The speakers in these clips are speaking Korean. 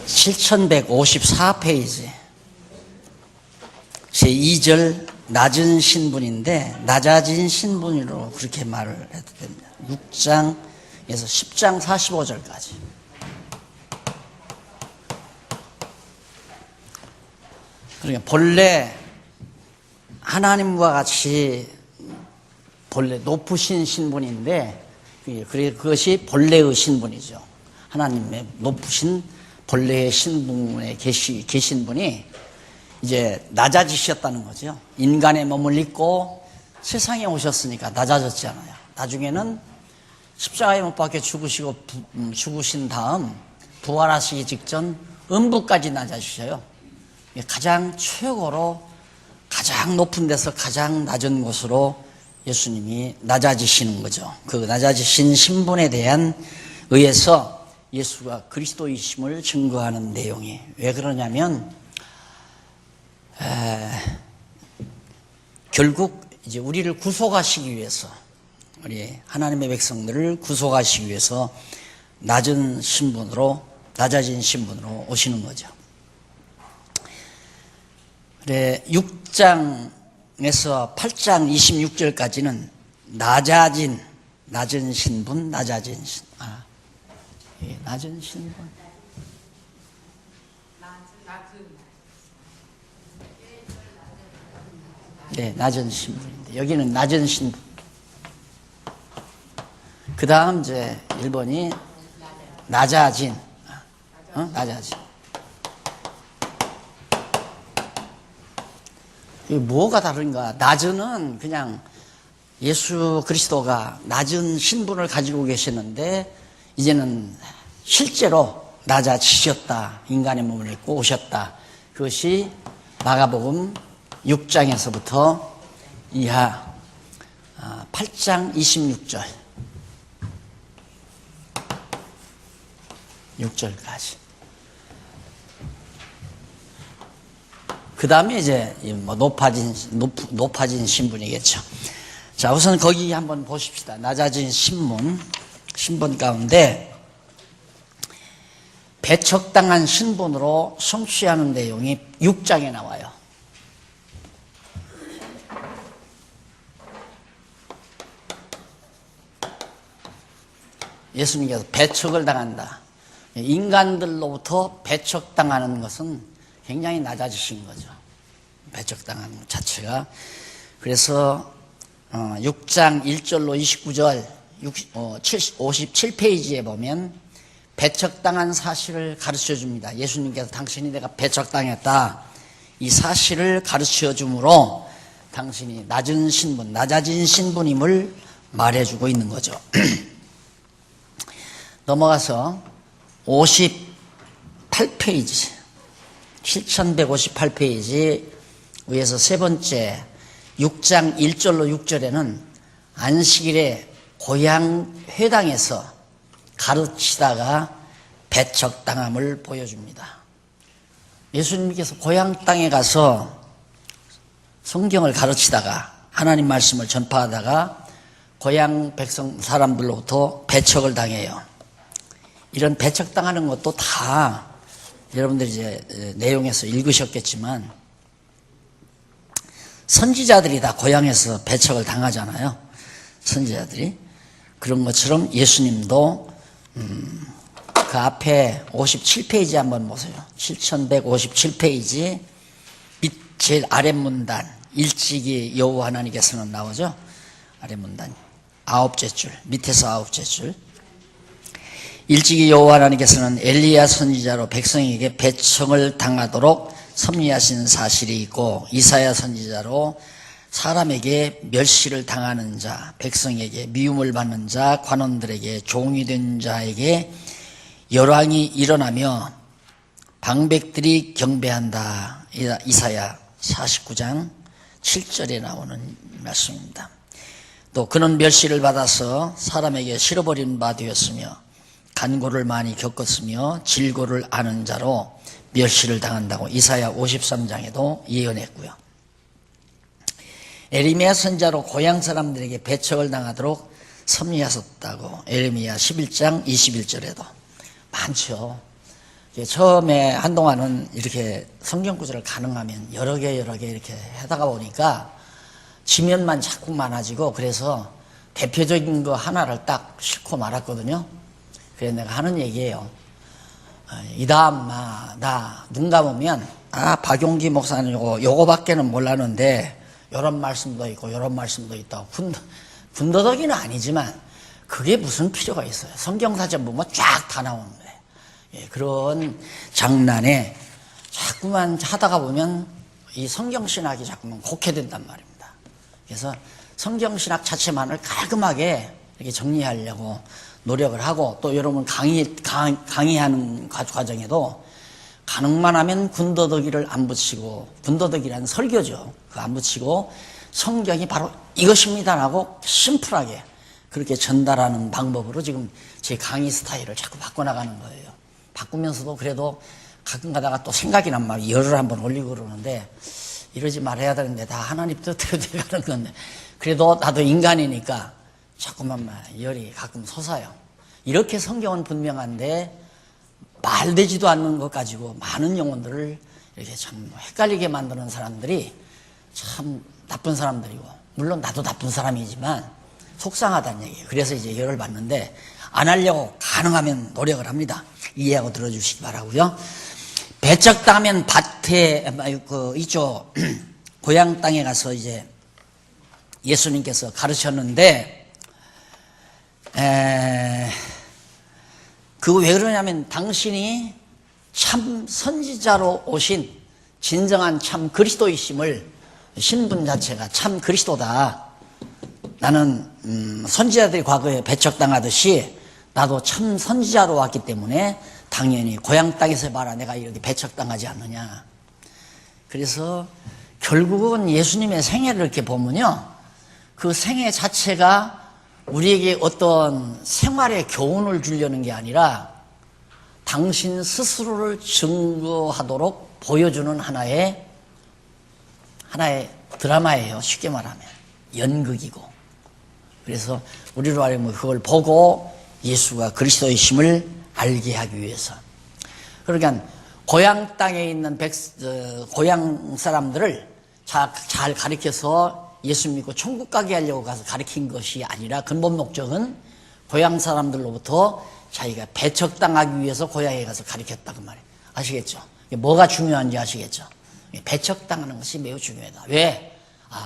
7154페이지 제2절 낮은 신분인데 낮아진 신분으로 그렇게 말을 해도 됩니다. 6장에서 10장 45절까지. 그러니까 본래 하나님과 같이 본래 높으신 신분인데 그것이 본래의 신분이죠. 하나님의 높으신 본래의 신분에 계신 분이 이제 낮아지셨다는 거죠. 인간의 몸을 입고 세상에 오셨으니까 낮아졌잖아요. 나중에는 십자가에 못 박혀 죽으신 다음 부활하시기 직전 음부까지 낮아지셔요. 가장 최고로 가장 높은 데서 가장 낮은 곳으로 예수님이 낮아지시는 거죠. 그 낮아지신 신분에 대한 의해서 예수가 그리스도이심을 증거하는 내용이 왜 그러냐면 결국 이제 우리를 구속하시기 위해서 우리 하나님의 백성들을 구속하시기 위해서 낮아진 신분으로 오시는 거죠. 그래 6장에서 8장 26절까지는 낮은 신분. 네, 낮은 신분인데 여기는 낮은 신분. 그 다음 이제 1번이 낮아진. 이게 뭐가 다른가? 낮은은 그냥 예수 그리스도가 낮은 신분을 가지고 계시는데 이제는 실제로 낮아지셨다. 인간의 몸을 입고 오셨다. 그것이 마가복음 6장에서부터 이하 8장 26절 6절까지. 그 다음에 이제 뭐 높아진 신분이겠죠. 자, 우선 거기 한번 보십시다. 낮아진 신분 가운데 배척당한 신분으로 성취하는 내용이 6장에 나와요. 예수님께서 배척을 당한다. 인간들로부터 배척당하는 것은 굉장히 낮아지신 거죠. 배척당하는 것 자체가. 그래서 6장 1절로 29절 57페이지에 보면 배척당한 사실을 가르쳐 줍니다. 예수님께서 당신이 내가 배척당했다. 이 사실을 가르쳐 줌으로 당신이 낮아진 신분임을 말해주고 있는 거죠. 넘어가서 58페이지 7158페이지 위에서 세 번째 6장 1절로 6절에는 안식일에 고향 회당에서 가르치다가 배척당함을 보여줍니다. 예수님께서 고향 땅에 가서 성경을 가르치다가 하나님 말씀을 전파하다가 고향 백성 사람들로부터 배척을 당해요. 이런 배척당하는 것도 다 여러분들이 이제 내용에서 읽으셨겠지만 선지자들이 다 고향에서 배척을 당하잖아요. 선지자들이. 그런 것처럼 예수님도 그 앞에 57페이지 한번 보세요. 7157페이지 제일 아랫문단 일찍이 여호와 하나님께서는 나오죠. 아랫문단 9째 줄 밑에서 9째 줄 일찍이 여호와 하나님께서는 엘리야 선지자로 백성에게 배척을 당하도록 섭리하신 사실이 있고 이사야 선지자로 사람에게 멸시를 당하는 자, 백성에게 미움을 받는 자, 관원들에게 종이 된 자에게 열왕이 일어나며 방백들이 경배한다. 이사야 49장 7절에 나오는 말씀입니다. 또 그는 멸시를 받아서 사람에게 실어버린 바 되었으며 간고를 많이 겪었으며 질고를 아는 자로 멸시를 당한다고 이사야 53장에도 예언했고요. 에레미야 선지자로 고향 사람들에게 배척을 당하도록 섭리하셨다고 에레미야 11장 21절에도 많죠. 처음에 한동안은 이렇게 성경 구절을 가능하면 여러 개 이렇게 하다가 보니까 지면만 자꾸 많아지고, 그래서 대표적인 거 하나를 딱 싣고 말았거든요. 그래서 내가 하는 얘기예요. 이 다음 나 눈 감으면 박용기 목사는 요거밖에는 몰랐는데 요런 말씀도 있고 요런 말씀도 있다고. 군더더기는 아니지만 그게 무슨 필요가 있어요. 성경사전 보면 쫙 다 나오는 거예요. 예, 그런 장난에 자꾸만 하다가 보면 이 성경신학이 자꾸만 곡해된단 말입니다. 그래서 성경신학 자체만을 깔끔하게 이렇게 정리하려고 노력을 하고, 또 여러분 강의하는 과정에도 가능만 하면 군더더기를 안 붙이고, 군더더기라는 설교죠. 그거 안 붙이고 성경이 바로 이것입니다라고 심플하게 그렇게 전달하는 방법으로 지금 제 강의 스타일을 자꾸 바꿔나가는 거예요. 바꾸면서도 그래도 가끔 가다가 또 생각이 난 말이 열을 한번 올리고 그러는데, 이러지 말아야 되는데 다 하나님 뜻대로 돼가는 건데, 그래도 나도 인간이니까 자꾸만 열이 가끔 솟아요. 이렇게 성경은 분명한데 말되지도 않는 것 가지고 많은 영혼들을 이렇게 참 헷갈리게 만드는 사람들이 참 나쁜 사람들이고, 물론 나도 나쁜 사람이지만 속상하다는 얘기예요. 그래서 이제 열을 받는데 안 하려고 가능하면 노력을 합니다. 이해하고 들어주시기 바라고요. 배척당하면 밭에 이쪽 고향 땅에 가서 이제 예수님께서 가르쳤는데, 그거 왜 그러냐면 당신이 참 선지자로 오신 진정한 참 그리스도이심을, 신분 자체가 참 그리스도다. 나는 선지자들이 과거에 배척당하듯이 나도 참 선지자로 왔기 때문에 당연히 고향 땅에서 봐라 내가 이렇게 배척당하지 않느냐. 그래서 결국은 예수님의 생애를 이렇게 보면요, 그 생애 자체가 우리에게 어떤 생활의 교훈을 주려는 게 아니라 당신 스스로를 증거하도록 보여주는 하나의 드라마예요. 쉽게 말하면 연극이고. 그래서 우리로 말하면 그걸 보고 예수가 그리스도이심을 알게 하기 위해서. 그러니까 고향 땅에 있는 고향 사람들을 잘 가르쳐서 예수 믿고 천국 가게 하려고 가서 가르친 것이 아니라, 근본 목적은 고향 사람들로부터 자기가 배척당하기 위해서 고향에 가서 가르쳤다, 그 말이에요. 아시겠죠? 뭐가 중요한지 아시겠죠? 배척당하는 것이 매우 중요하다. 왜?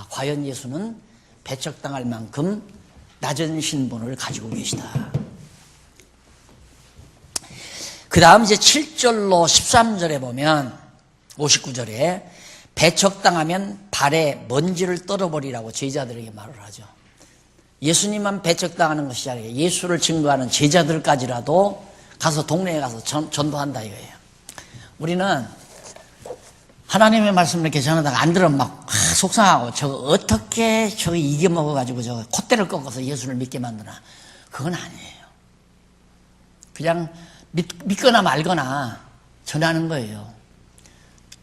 과연 예수는 배척당할 만큼 낮은 신분을 가지고 계시다. 그 다음 이제 7절로 13절에 보면, 59절에 배척당하면 발에 먼지를 떨어버리라고 제자들에게 말을 하죠. 예수님만 배척당하는 것이 아니라 예수를 증거하는 제자들까지라도 가서 동네에 가서 전도한다 이거예요. 우리는 하나님의 말씀을 이렇게 전하다가 안 들으면 막 속상하고, 저거 어떻게 저거 이겨먹어가지고 저거 콧대를 꺾어서 예수를 믿게 만드나. 그건 아니에요. 그냥 믿거나 말거나 전하는 거예요.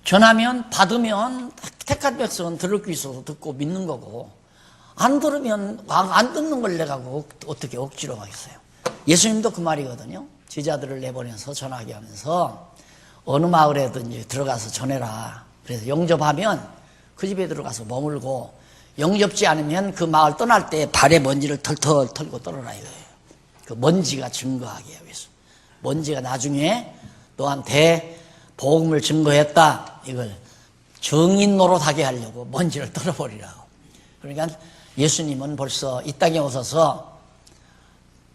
전하면 받으면 택한 백성은 들을 게 있어서 듣고 믿는 거고, 안 들으면 안 듣는 걸 내가 어떻게 억지로 하겠어요. 예수님도 그 말이거든요. 제자들을 내보내서 전하게 하면서 어느 마을에든지 들어가서 전해라. 그래서 영접하면 그 집에 들어가서 머물고, 영접지 않으면 그 마을 떠날 때 발에 먼지를 털털 털고 떠나라 이거예요. 그 먼지가 증거하게 하기 위해서. 먼지가 나중에 너한테 복음을 증거했다, 이걸 정인 노릇하게 하려고 먼지를 떨어버리라고. 그러니까 예수님은 벌써 이 땅에 오셔서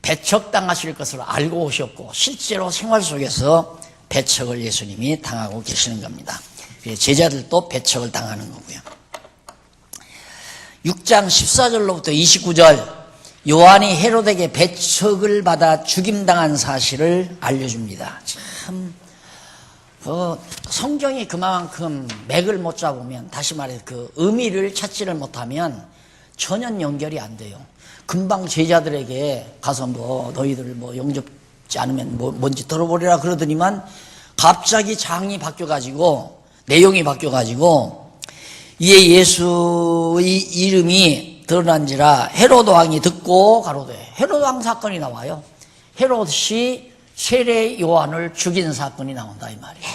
배척당하실 것을 알고 오셨고, 실제로 생활 속에서 배척을 예수님이 당하고 계시는 겁니다. 제자들도 배척을 당하는 거고요. 6장 14절로부터 29절, 요한이 헤롯에게 배척을 받아 죽임당한 사실을 알려줍니다. 참 성경이 그만큼 맥을 못 잡으면, 다시 말해서 그 의미를 찾지를 못하면 전혀 연결이 안 돼요. 금방 제자들에게 가서 너희들 영접지 않으면 뭔지 들어보리라 그러더니만 갑자기 장이 바뀌어가지고, 내용이 바뀌어가지고, 이에 예수의 이름이 드러난지라 헤롯 왕이 듣고 가로되. 헤롯 왕 사건이 나와요. 헤롯이 세례 요한을 죽인 사건이 나온다 이 말이에요.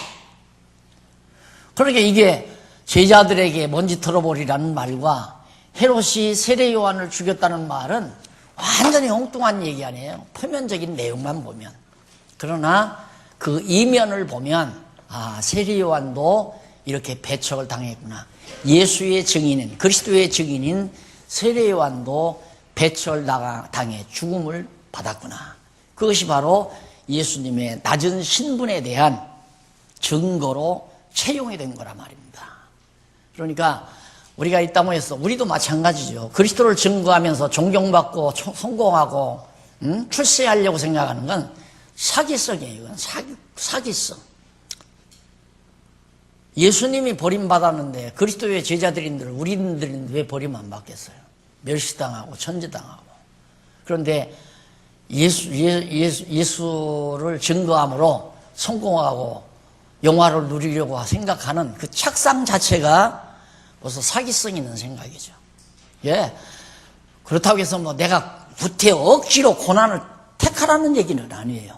그러니까 이게 제자들에게 먼지 털어버리라는 말과 헤롯이 세례 요한을 죽였다는 말은 완전히 엉뚱한 얘기 아니에요. 표면적인 내용만 보면. 그러나 그 이면을 보면 세례 요한도 이렇게 배척을 당했구나. 예수의 증인인, 그리스도의 증인인 세례 요한도 배척을 당해 죽음을 받았구나. 그것이 바로 예수님의 낮은 신분에 대한 증거로 채용이 된 거란 말입니다. 그러니까 우리가 이 땅에서 우리도 마찬가지죠. 그리스도를 증거하면서 존경받고 성공하고 출세하려고 생각하는 건 사기성이에요. 이건 사기성. 예수님이 버림받았는데 그리스도의 제자들인들 우리들은 왜 버림 안 받겠어요? 멸시당하고 천지당하고. 그런데 예수를 증거함으로 성공하고 영화를 누리려고 생각하는 그 착상 자체가 벌써 사기성 있는 생각이죠. 예. 그렇다고 해서 뭐 내가 구태 억지로 고난을 택하라는 얘기는 아니에요.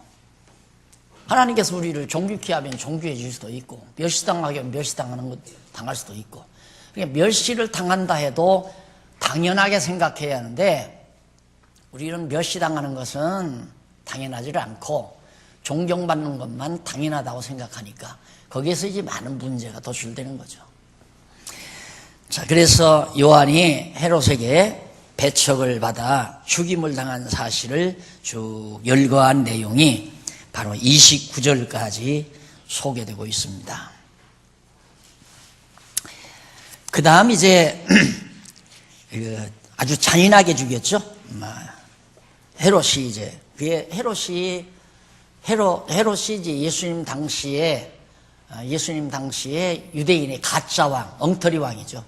하나님께서 우리를 존귀케 하면 존귀해 줄 수도 있고, 멸시당하게 하면 당할 수도 있고. 그러니까 멸시를 당한다 해도 당연하게 생각해야 하는데, 우리는 멸시당하는 것은 당연하지 않고, 존경받는 것만 당연하다고 생각하니까, 거기에서 이제 많은 문제가 도출되는 거죠. 자, 그래서 요한이 헤롯에게 배척을 받아 죽임을 당한 사실을 쭉 열거한 내용이 바로 29절까지 소개되고 있습니다. 그 다음 이제 아주 잔인하게 죽였죠. 헤롯이 이제 헤롯이 이제 예수님 당시에 유대인의 가짜 왕, 엉터리 왕이죠.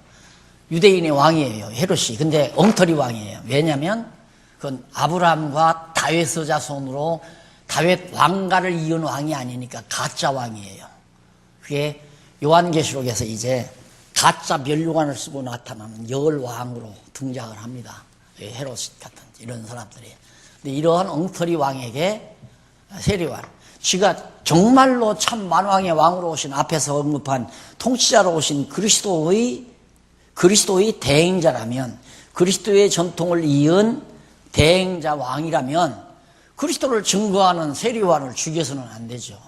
유대인의 왕이에요, 헤롯이. 근데 엉터리 왕이에요. 왜냐하면 그건 아브라함과 다윗의 자손으로 다윗 왕가를 이은 왕이 아니니까 가짜 왕이에요. 그게 요한계시록에서 이제 가짜 멸류관을 쓰고 나타나는 열왕으로 등장을 합니다. 헤롯 같은 이런 사람들이. 근데 이러한 엉터리 왕에게 세례요한, 지가 정말로 참 만왕의 왕으로 오신, 앞에서 언급한 통치자로 오신 그리스도의 대행자라면, 그리스도의 전통을 이은 대행자 왕이라면 그리스도를 증거하는 세례요한을 죽여서는 안 되죠.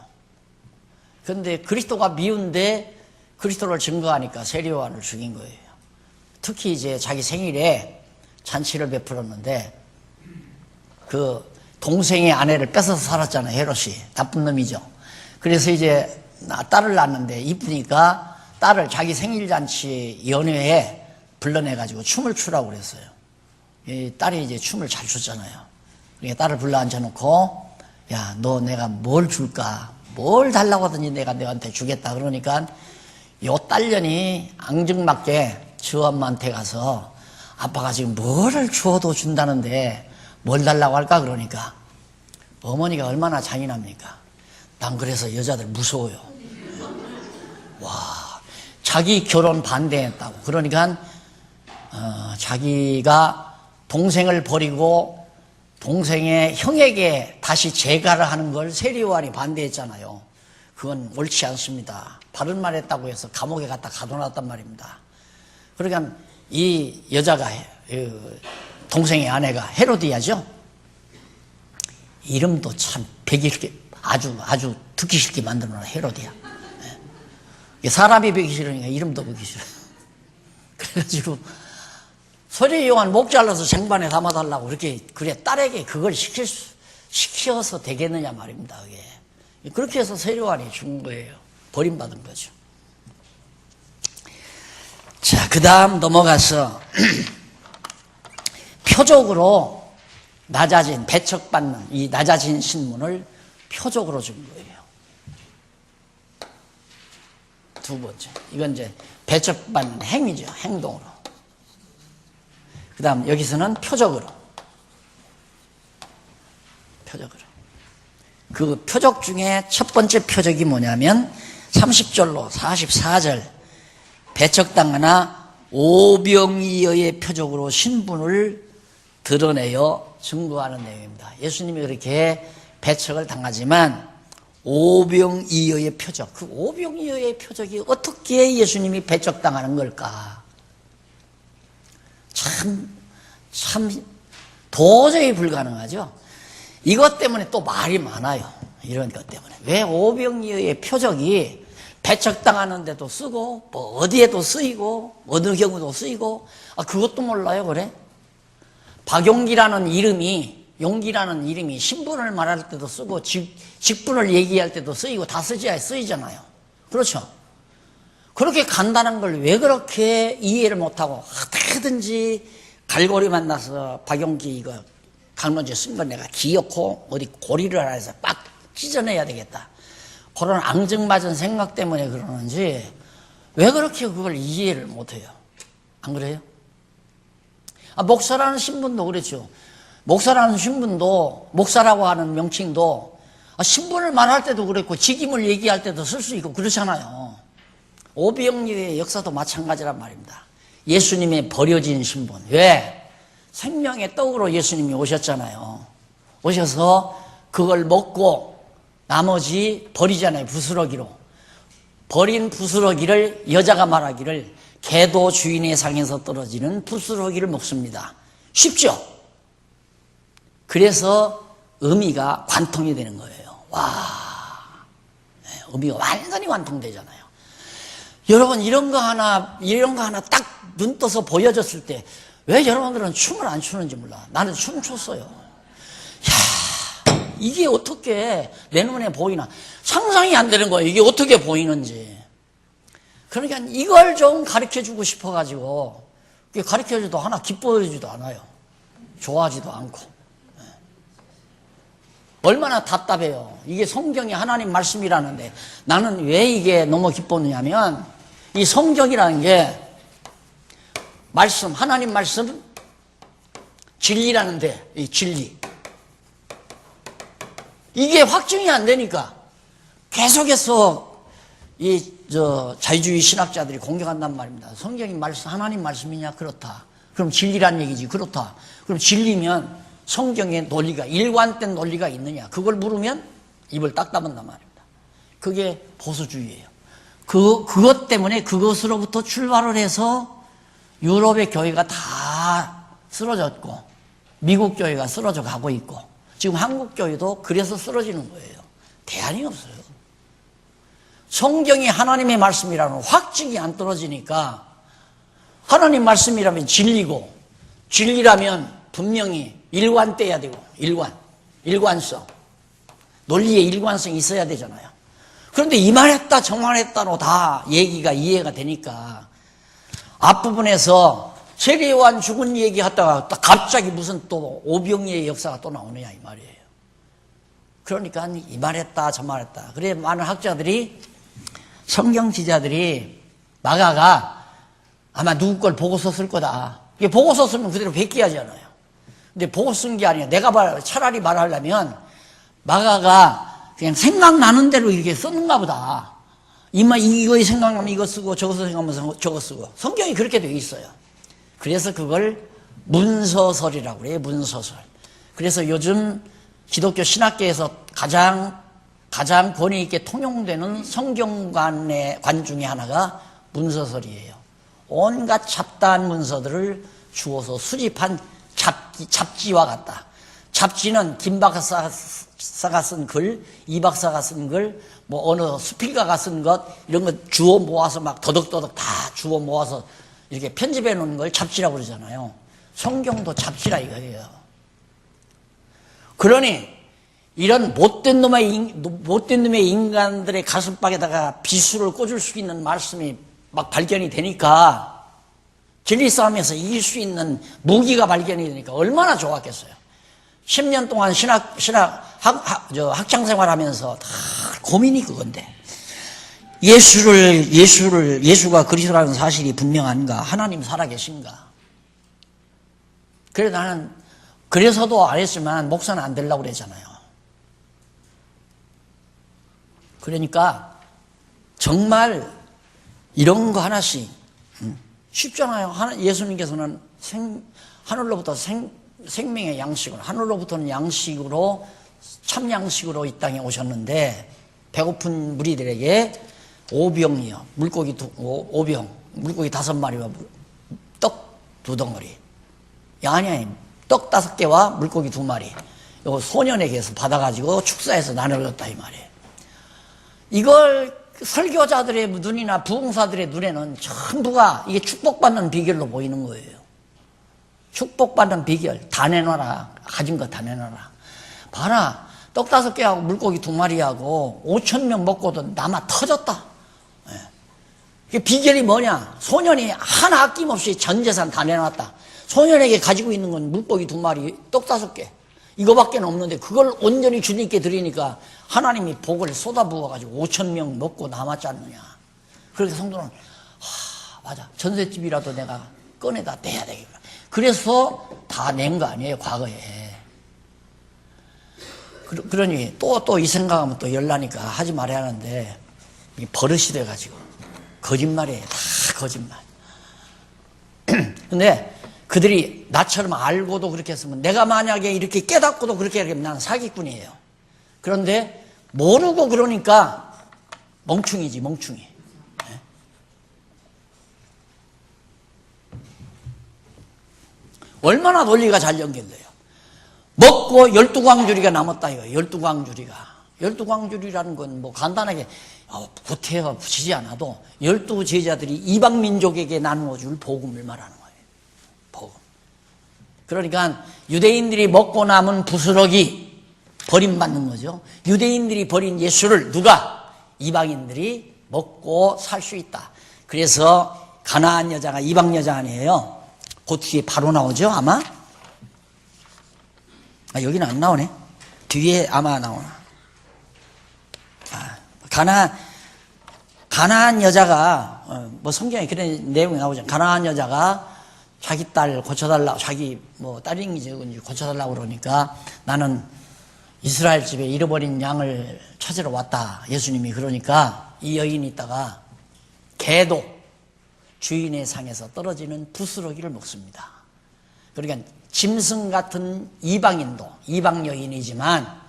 그런데 그리스도가 미운데 그리스도를 증거하니까 세례요한을 죽인 거예요. 특히 이제 자기 생일에 잔치를 베풀었는데 그 동생의 아내를 뺏어서 살았잖아요. 헤롯이. 나쁜 놈이죠. 그래서 이제 딸을 낳았는데 이쁘니까 딸을 자기 생일잔치 연회에 불러내가지고 춤을 추라고 그랬어요. 이 딸이 이제 춤을 잘 췄잖아요. 그러니까 딸을 불러 앉혀놓고, 야, 너 내가 뭘 줄까? 뭘 달라고 하든지 내가 너한테 주겠다. 그러니까 요 딸년이 앙증맞게 저 엄마한테 가서 아빠가 지금 뭐를 주어도 준다는데 뭘 달라고 할까? 그러니까 어머니가 얼마나 잔인합니까? 난 그래서 여자들 무서워요. 와, 자기 결혼 반대했다고. 그러니까 자기가 동생을 버리고 동생의 형에게 다시 재가를 하는 걸 세례요한이 반대했잖아요. 그건 옳지 않습니다. 바른 말 했다고 해서 감옥에 갖다 가둬놨단 말입니다. 그러니까 이 여자가, 동생의 아내가 헤로디아죠. 이름도 참 배기 싫게, 아주 듣기 싫게 만들어놔, 헤로디아. 사람이 배기 싫으니까 이름도 배기 싫어요. 그래가지고 세례요한 목 잘라서 쟁반에 담아달라고 그래 딸에게 그걸 시켜서 되겠느냐 말입니다. 그게. 그렇게 해서 세례요한이 죽은 거예요. 버림받은 거죠. 자, 그 다음 넘어가서 표적으로 낮아진, 배척받는 이 낮아진 신문을 표적으로 준 거예요. 두 번째, 이건 이제 배척받는 행위죠. 행동으로. 그 다음 여기서는 표적으로. 그 표적 중에 첫 번째 표적이 뭐냐면 30절로 44절 배척당하나 오병이어의 표적으로 신분을 드러내어 증거하는 내용입니다. 예수님이 그렇게 배척을 당하지만 오병이어의 표적, 그 오병이어의 표적이 어떻게 예수님이 배척당하는 걸까? 참 도저히 불가능하죠. 이것 때문에 또 말이 많아요. 이런 것 때문에. 왜 오병이어의 표적이 배척당하는 데도 쓰고 뭐 어디에도 쓰이고 어느 경우도 쓰이고, 그것도 몰라요. 그래? 박용기라는 이름이, 용기라는 이름이 신분을 말할 때도 쓰고 직분을 얘기할 때도 쓰이고 다 쓰이잖아요. 그렇죠? 그렇게 간단한 걸 왜 그렇게 이해를 못하고 어떻게든지 갈고리 만나서 박용기 이거 강론지 쓴 건 내가 기어코 어디 고리를 하나 해서 빡 찢어내야 되겠다, 그런 앙증맞은 생각 때문에 그러는지 왜 그렇게 그걸 이해를 못해요? 안 그래요? 목사라는 신분도 그렇죠. 목사라는 신분도, 목사라고 하는 명칭도 신분을 말할 때도 그랬고 직임을 얘기할 때도 쓸 수 있고 그렇잖아요. 오병이어의 역사도 마찬가지란 말입니다. 예수님의 버려진 신분. 왜? 생명의 떡으로 예수님이 오셨잖아요. 오셔서 그걸 먹고 나머지 버리잖아요. 부스러기로. 버린 부스러기를, 여자가 말하기를 개도 주인의 상에서 떨어지는 부스러기를 먹습니다. 쉽죠? 그래서 의미가 관통이 되는 거예요. 와, 의미가 완전히 관통되잖아요. 여러분, 이런 거 하나 딱 눈 떠서 보여줬을 때 왜 여러분들은 춤을 안 추는지 몰라. 나는 춤 췄어요. 야, 이게 어떻게 내 눈에 보이나? 상상이 안 되는 거예요. 이게 어떻게 보이는지. 그러니까 이걸 좀 가르쳐주고 싶어가지고, 가르쳐줘도 하나 기뻐하지도 않아요. 좋아하지도 않고. 얼마나 답답해요. 이게 성경이 하나님 말씀이라는데 나는 왜 이게 너무 기뻤느냐면, 이 성경이라는 게 말씀, 하나님 말씀, 진리라는데, 이 진리. 이게 확증이 안 되니까 계속해서 자유주의 신학자들이 공격한단 말입니다. 성경이 말씀, 하나님 말씀이냐? 그렇다. 그럼 진리란 얘기지. 그렇다. 그럼 진리면 성경의 논리가, 일관된 논리가 있느냐? 그걸 물으면 입을 딱 다문단 말입니다. 그게 보수주의예요. 그것 때문에 그것으로부터 출발을 해서 유럽의 교회가 다 쓰러졌고, 미국 교회가 쓰러져 가고 있고, 지금 한국 교회도 그래서 쓰러지는 거예요. 대안이 없어요. 성경이 하나님의 말씀이라는 확증이 안 떨어지니까, 하나님 말씀이라면 진리고, 진리라면 분명히 일관돼야 되고, 일관성. 논리의 일관성이 있어야 되잖아요. 그런데 이 말했다 저 말했다로 다 얘기가 이해가 되니까 앞부분에서 세례요한 죽은 얘기하다가 갑자기 무슨 또 오병이의 역사가 또 나오느냐 이 말이에요. 그러니까 이 말했다 저 말했다. 그래 많은 학자들이, 성경 지자들이 마가가 아마 누구 걸 보고 썼을 거다. 이게 보고 썼으면 그대로 베끼하잖아요. 근데 보고 쓴 게 아니야. 내가 차라리 말하려면 마가가 그냥 생각나는 대로 이렇게 썼는가 보다. 이거에 생각나면 이거 쓰고 저거 생각하면 저거 쓰고. 성경이 그렇게 되어 있어요. 그래서 그걸 문서설이라고 그래요. 문서설. 그래서 요즘 기독교 신학계에서 가장 권위 있게 통용되는 성경관 중에 하나가 문서설이에요. 온갖 잡다한 문서들을 주워서 수집한 잡지와 같다. 잡지는 김 박사가 쓴 글, 이 박사가 쓴 글, 뭐 어느 수필가가 쓴 것, 이런 거 주워 모아서 막 더덕더덕 다 주워 모아서 이렇게 편집해 놓은 걸 잡지라고 그러잖아요. 성경도 잡지라 이거예요. 그러니 이런 못된 놈의 인간들의 가슴팍에다가 비수를 꽂을 수 있는 말씀이 막 발견이 되니까, 진리 싸움에서 이길 수 있는 무기가 발견이 되니까 얼마나 좋았겠어요. 10년 동안 학창 생활하면서 다 고민이 그건데, 예수가 그리스도라는 사실이 분명한가? 하나님 살아계신가? 그래 나는 그래서도 안 했지만 목사는 안 되려고 그랬잖아요. 그러니까 정말 이런 거 하나씩 쉽잖아요. 예수님께서는 하늘로부터 생명의 양식을, 하늘로부터는 양식으로 참양식으로 이 땅에 오셨는데 배고픈 무리들에게 오병이요, 물고기 오병, 물고기 5마리와 떡 2덩어리, 아니 떡 5개와 물고기 2마리, 이거 소년에게서 받아가지고 축사해서 나눠줬다 이 말이에요. 이걸 설교자들의 눈이나 부흥사들의 눈에는 전부가 이게 축복받는 비결로 보이는 거예요. 축복받는 비결 다 내놔라. 가진 거 다 내놔라. 봐라, 떡 5개하고 물고기 2마리하고 5,000명 먹고도 남아 터졌다. 이게 비결이 뭐냐? 소년이 하나 아낌없이 전 재산 다 내놨다. 소년에게 가지고 있는 건 물고기 2마리, 떡 5개 이거밖에 없는데 그걸 온전히 주님께 드리니까 하나님이 복을 쏟아부어가지고 5,000명 먹고 남았지 않느냐. 그렇게 성도는 맞아, 전셋집이라도 내가 꺼내다 내야 되겠구나. 그래서 다 낸 거 아니에요, 과거에. 그러니 또 이 생각하면 또 열나니까 하지 말아야 하는데 이게 버릇이 돼가지고 거짓말이에요. 다 거짓말. 근데 그들이 나처럼 알고도 그렇게 했으면, 내가 만약에 이렇게 깨닫고도 그렇게 하면 나는 사기꾼이에요. 그런데 모르고 그러니까 멍충이지, 멍충이. 얼마나 논리가 잘 연결돼요. 먹고 12광주리가 남았다 이거. 12광주리가. 12광주리라는 건 뭐 간단하게 구태여 붙이지 않아도 12제자들이 이방 민족에게 나누어 줄 복음을 말하는 거예요. 복음. 그러니까 유대인들이 먹고 남은 부스러기 버림받는 거죠. 유대인들이 버린 예수를 누가? 이방인들이 먹고 살 수 있다. 그래서 가나안 여자가 이방 여자 아니에요. 그 뒤에 바로 나오죠, 아마? 여기는 안 나오네. 뒤에 아마 나오나. 가나안 여자가, 뭐 성경에 그런 내용이 나오죠. 가나안 여자가 자기 딸 고쳐달라고, 자기 뭐 딸인지 고쳐달라고 그러니까 나는 이스라엘 집에 잃어버린 양을 찾으러 왔다. 예수님이 그러니까 이 여인이 있다가 개도 주인의 상에서 떨어지는 부스러기를 먹습니다. 그러니까 짐승 같은 이방인도, 이방 여인이지만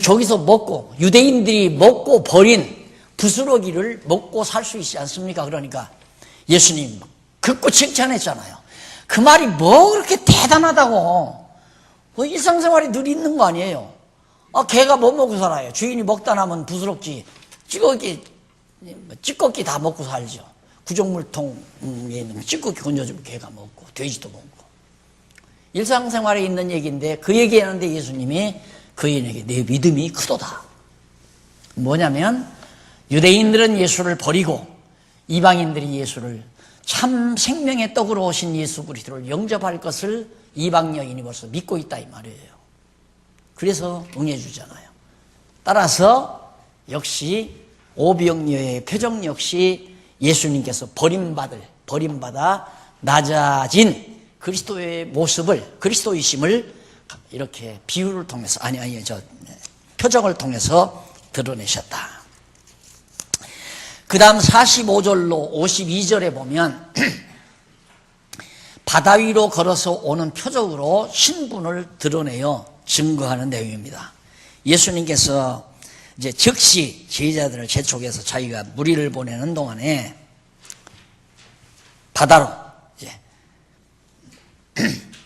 저기서 먹고, 유대인들이 먹고 버린 부스러기를 먹고 살 수 있지 않습니까? 그러니까 예수님 극구 칭찬했잖아요. 그 말이 뭐 그렇게 대단하다고. 뭐 일상생활이 늘 있는 거 아니에요. 개가 뭐 먹고 살아요? 주인이 먹다 남은 부스럭지, 찌꺼기 다 먹고 살죠. 구정물통에 있는 찌꺼기 건져주면 개가 먹고, 돼지도 먹고. 일상생활에 있는 얘기인데 그 얘기하는데 예수님이 그 여인에게 내 믿음이 크도다. 뭐냐면 유대인들은 예수를 버리고 이방인들이 예수를 참 생명의 떡으로 오신 예수 그리스도를 영접할 것을 이방 여인이 벌써 믿고 있다 이 말이에요. 그래서 응해주잖아요. 따라서 역시 오병이어의 표정 역시 예수님께서 버림받아 낮아진 그리스도의 모습을, 그리스도이심을 이렇게 비유를 통해서, 표정을 통해서 드러내셨다. 그 다음 45절로 52절에 보면 바다 위로 걸어서 오는 표적으로 신분을 드러내어 증거하는 내용입니다. 예수님께서 이제 즉시 제자들을 재촉해서 자기가 무리를 보내는 동안에 바다로 이제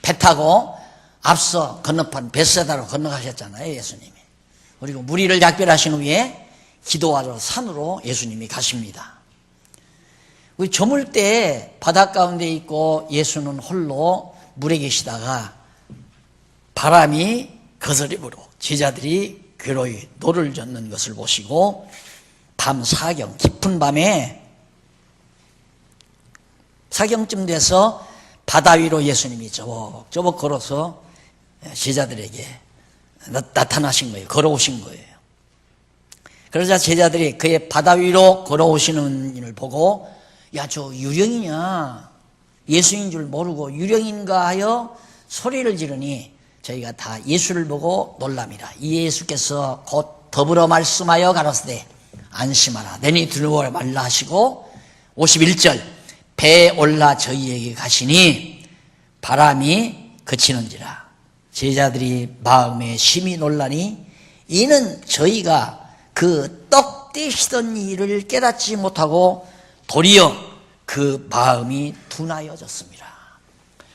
배 타고 앞서 건너편 벳세다로 건너가셨잖아요, 예수님이. 그리고 무리를 작별하신 후에 기도하러 산으로 예수님이 가십니다. 저물 때 바다 가운데 있고 예수는 홀로 물에 계시다가 바람이 거스려 불어 제자들이 괴로이 노를 젓는 것을 보시고 밤 사경, 깊은 밤에 사경쯤 돼서 바다 위로 예수님이 저벅 걸어서 제자들에게 나타나신 거예요. 걸어오신 거예요. 그러자 제자들이 그의 바다 위로 걸어오시는 일을 보고 야, 저 유령이냐, 예수인 줄 모르고 유령인가 하여 소리를 지르니 저희가 다 예수를 보고 놀랍니다. 이 예수께서 곧 더불어 말씀하여 가라사대 안심하라, 내니 두려워 말라 하시고 51절 배에 올라 저희에게 가시니 바람이 그치는지라 제자들이 마음에 심히 놀라니 이는 저희가 그 떡 떼시던 일을 깨닫지 못하고 도리어 그 마음이 둔하여졌습니다.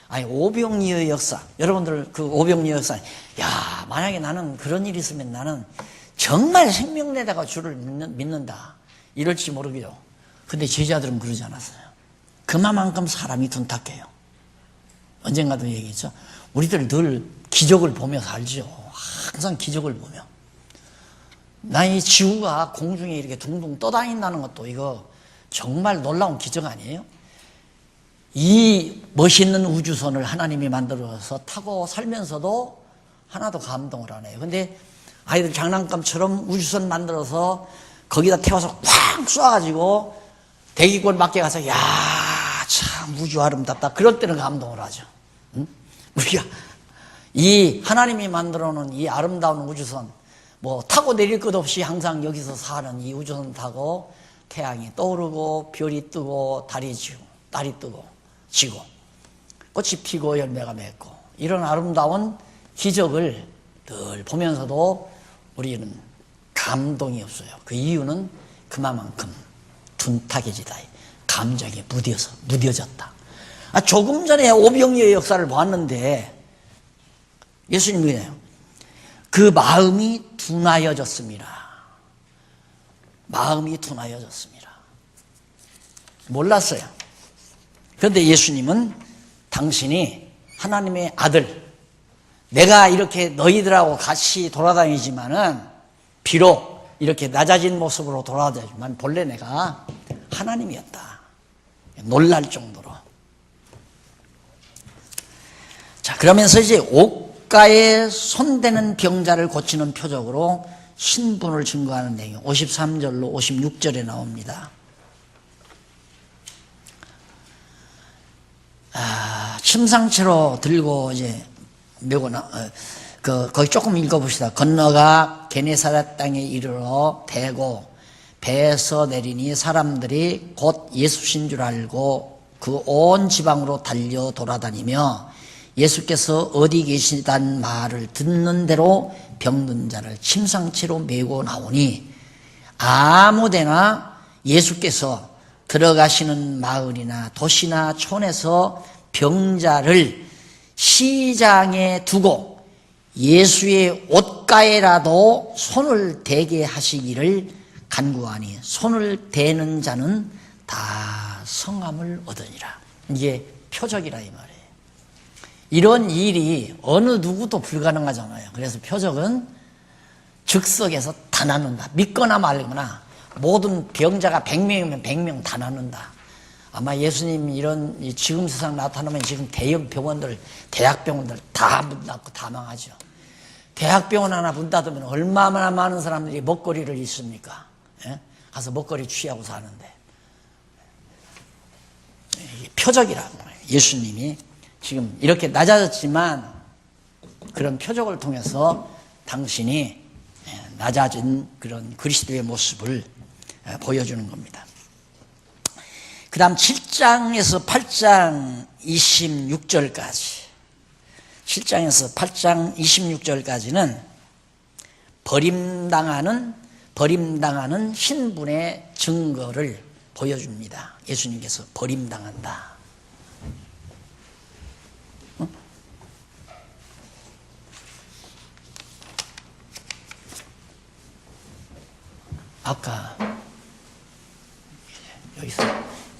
아니, 오병이어의 역사, 여러분들 그 오병이어 역사, 야, 만약에 나는 그런 일이 있으면 나는 정말 생명 내다가 주를 믿는다 이럴지 모르게요. 근데 제자들은 그러지 않았어요. 그만큼 사람이 둔탁해요. 언젠가도 얘기했죠. 우리들 늘 기적을 보며 살죠. 항상 기적을 보며. 나 이 지구가 공중에 이렇게 둥둥 떠다닌다는 것도 이거 정말 놀라운 기적 아니에요? 이 멋있는 우주선을 하나님이 만들어서 타고 살면서도 하나도 감동을 안 해요. 근데 아이들 장난감처럼 우주선 만들어서 거기다 태워서 쾅 쏴가지고 대기권 밖에 가서 야, 참 우주 아름답다. 그럴 때는 감동을 하죠. 응? 우리가 이 하나님이 만들어 놓은 이 아름다운 우주선 뭐 타고 내릴 것 없이 항상 여기서 사는 이 우주선 타고 태양이 떠오르고 별이 뜨고 달이 뜨고 지고 꽃이 피고 열매가 맺고 이런 아름다운 기적을 늘 보면서도 우리는 감동이 없어요. 그 이유는 그만큼 둔탁해지다. 감정에 무뎌졌다. 조금 전에 오병이어의 역사를 보았는데 예수님이 그래요. 그 마음이 둔하여졌습니다. 마음이 둔하여졌습니다. 몰랐어요. 그런데 예수님은 당신이 하나님의 아들, 내가 이렇게 너희들하고 같이 돌아다니지만은 비록 이렇게 낮아진 모습으로 돌아다니지만 본래 내가 하나님이었다. 놀랄 정도로. 자, 그러면서 이제 옷가에 손대는 병자를 고치는 표적으로 신분을 증거하는 내용 53절로 56절에 나옵니다. 침상채로 들고 이제 메고나 거기 조금 읽어봅시다. 건너가 게네사렛 땅에 이르러 대고 배에서 내리니 사람들이 곧 예수신 줄 알고 그 온 지방으로 달려 돌아다니며 예수께서 어디 계시단 말을 듣는 대로 병든 자를 침상채로 메고 나오니 아무데나 예수께서 들어가시는 마을이나 도시나 촌에서 병자를 시장에 두고 예수의 옷가에라도 손을 대게 하시기를 간구하니 손을 대는 자는 다 성함을 얻으니라. 이게 표적이라 이 말이에요. 이런 일이 어느 누구도 불가능하잖아요. 그래서 표적은 즉석에서 다 낫는다. 믿거나 말거나 모든 병자가 100명이면 100명 다 낫는다. 아마 예수님이 이런 지금 세상 나타나면 지금 대형 병원들, 대학병원들 다 문 닫고 다 망하죠. 대학병원 하나 문 닫으면 얼마나 많은 사람들이 먹거리를 잃습니까? 예? 가서 먹거리 취하고 사는데. 이게 표적이라고 해요. 예수님이 지금 이렇게 낮아졌지만 그런 표적을 통해서 당신이 낮아진 그런 그리스도의 모습을 보여주는 겁니다. 그 다음 7장에서 8장 26절까지 7장에서 8장 26절까지는 버림당하는 신분의 증거를 보여줍니다. 예수님께서 버림당한다. 아까 여기서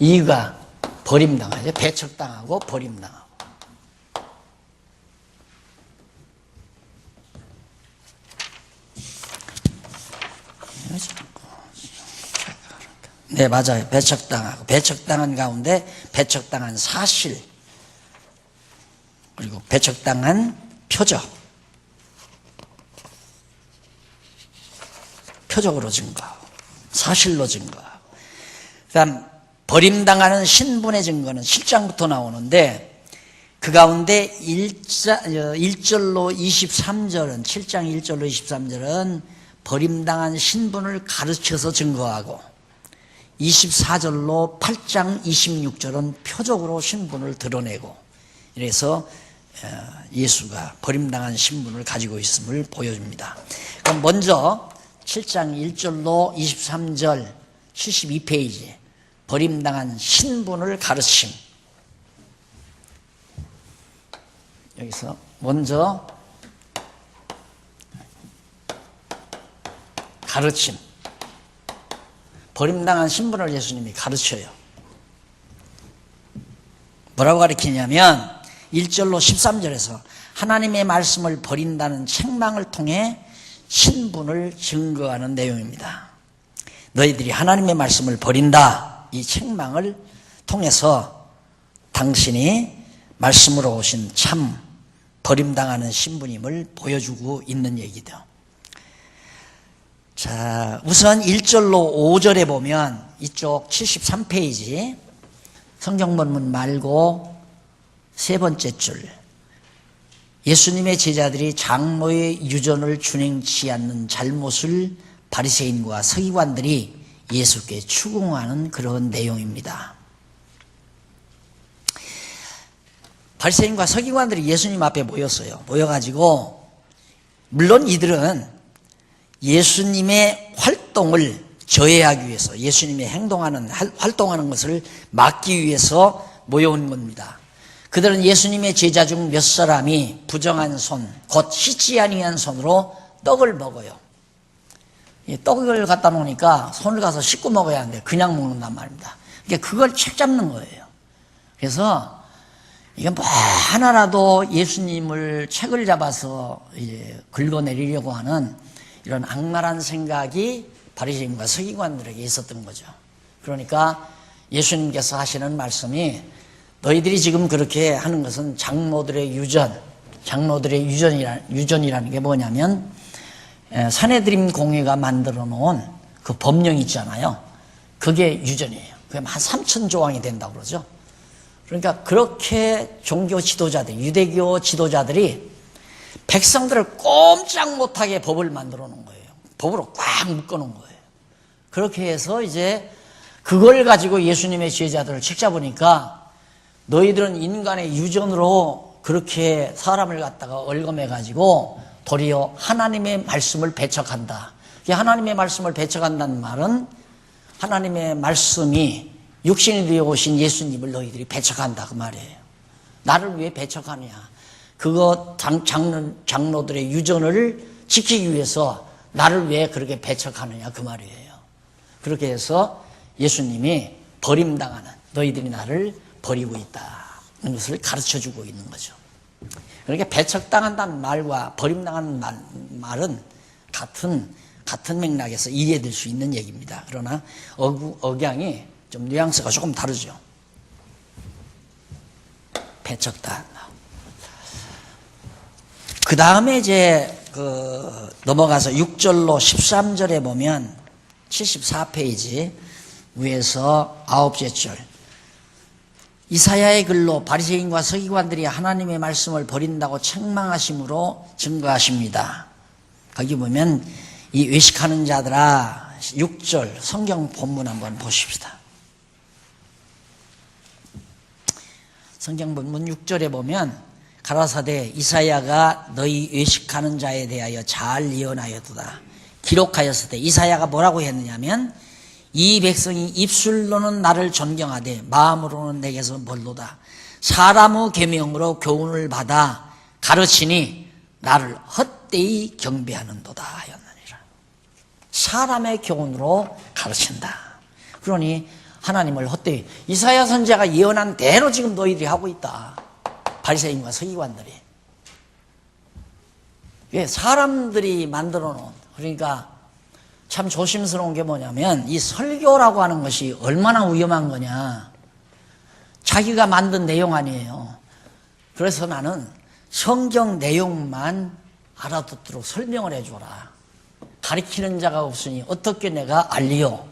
이가 버림당하죠. 배척당하고 버림당하고. 네, 맞아요. 배척당하고 배척당한 가운데 배척당한 사실 그리고 배척당한 표적 표적으로 증거하고 사실로 증거하고 그 다음 버림당하는 신분의 증거는 7장부터 나오는데 그 가운데 1절로 23절은 7장 1절로 23절은 버림당한 신분을 가르쳐서 증거하고 24절로 8장 26절은 표적으로 신분을 드러내고 이래서 예수가 버림당한 신분을 가지고 있음을 보여줍니다. 그럼 먼저 7장 1절로 23절 72페이지 버림당한 신분을 가르침. 여기서 먼저 가르침. 버림당한 신분을 예수님이 가르쳐요. 뭐라고 가르치냐면 1절로 13절에서 하나님의 말씀을 버린다는 책망을 통해 신분을 증거하는 내용입니다. 너희들이 하나님의 말씀을 버린다. 이 책망을 통해서 당신이 말씀으로 오신 참 버림당하는 신분임을 보여주고 있는 얘기죠. 자, 우선 1절로 5절에 보면 이쪽 73페이지 성경본문 말고 세 번째 줄, 예수님의 제자들이 장로의 유전을 준행치 않는 잘못을 바리새인과 서기관들이 예수께 추궁하는 그런 내용입니다. 바리새인과 서기관들이 예수님 앞에 모였어요. 모여가지고 물론 이들은 예수님의 활동을 저해하기 위해서, 예수님의 활동하는 것을 막기 위해서 모여온 겁니다. 그들은 예수님의 제자 중 몇 사람이 부정한 손, 곧 씻지 아니한 손으로 떡을 먹어요. 이 떡을 갖다 놓으니까 손을 가서 씻고 먹어야 하는데 그냥 먹는단 말입니다. 그러니까 그걸 책 잡는 거예요. 그래서 이게 뭐 하나라도 예수님을 책을 잡아서 이제 긁어내리려고 하는 이런 악랄한 생각이 바리새인과 서기관들에게 있었던 거죠. 그러니까 예수님께서 하시는 말씀이 너희들이 지금 그렇게 하는 것은 장로들의 유전이라는 게 뭐냐면 산헤드림 공회가 만들어 놓은 그 법령 있잖아요. 그게 유전이에요. 그게 한 3,000조항이 된다고 그러죠. 그러니까 그렇게 종교 지도자들, 유대교 지도자들이 백성들을 꼼짝 못하게 법을 만들어 놓은 거예요. 법으로 꽉 묶어 놓은 거예요. 그렇게 해서 이제 그걸 가지고 예수님의 제자들을 책 잡으니까 너희들은 인간의 유전으로 그렇게 사람을 갖다가 얼검해 가지고 도리어 하나님의 말씀을 배척한다. 하나님의 말씀을 배척한다는 말은 하나님의 말씀이 육신이 되어 오신 예수님을 너희들이 배척한다 그 말이에요. 나를 왜 배척하느냐. 그거 장로들의 유전을 지키기 위해서 나를 왜 그렇게 배척하느냐 그 말이에요. 그렇게 해서 예수님이 버림당하는, 너희들이 나를 버리고 있다는 것을 가르쳐주고 있는 거죠. 그러니까 배척당한다는 말과 버림당하는 말은 같은 맥락에서 이해될 수 있는 얘기입니다. 그러나 억양이 좀 뉘앙스가 조금 다르죠. 배척당한다. 그 다음에 이제 넘어가서 6절로 13절에 보면 74페이지 위에서 9째 절, 이사야의 글로 바리새인과 서기관들이 하나님의 말씀을 버린다고 책망하심으로 증거하십니다. 거기 보면 이 외식하는 자들아, 6절 성경 본문 한번 보십시다. 성경 본문 6절에 보면 가라사대 이사야가 너희 외식하는 자에 대하여 잘 예언하였도다. 기록하였을 때 이사야가 뭐라고 했느냐면 이 백성이 입술로는 나를 존경하되 마음으로는 내게서 멀도다. 사람의 계명으로 교훈을 받아 가르치니 나를 헛되이 경배하는도다 하였느니라. 사람의 교훈으로 가르친다. 그러니 하나님을 헛되이, 이사야 선지자가 예언한 대로 지금 너희들이 하고 있다. 바리새인과 서기관들이. 왜? 사람들이 만들어 놓은, 그러니까 참 조심스러운 게 뭐냐면 이 설교라고 하는 것이 얼마나 위험한 거냐. 자기가 만든 내용 아니에요. 그래서 나는 성경 내용만 알아듣도록 설명을 해줘라. 가르치는 자가 없으니 어떻게 내가 알리요.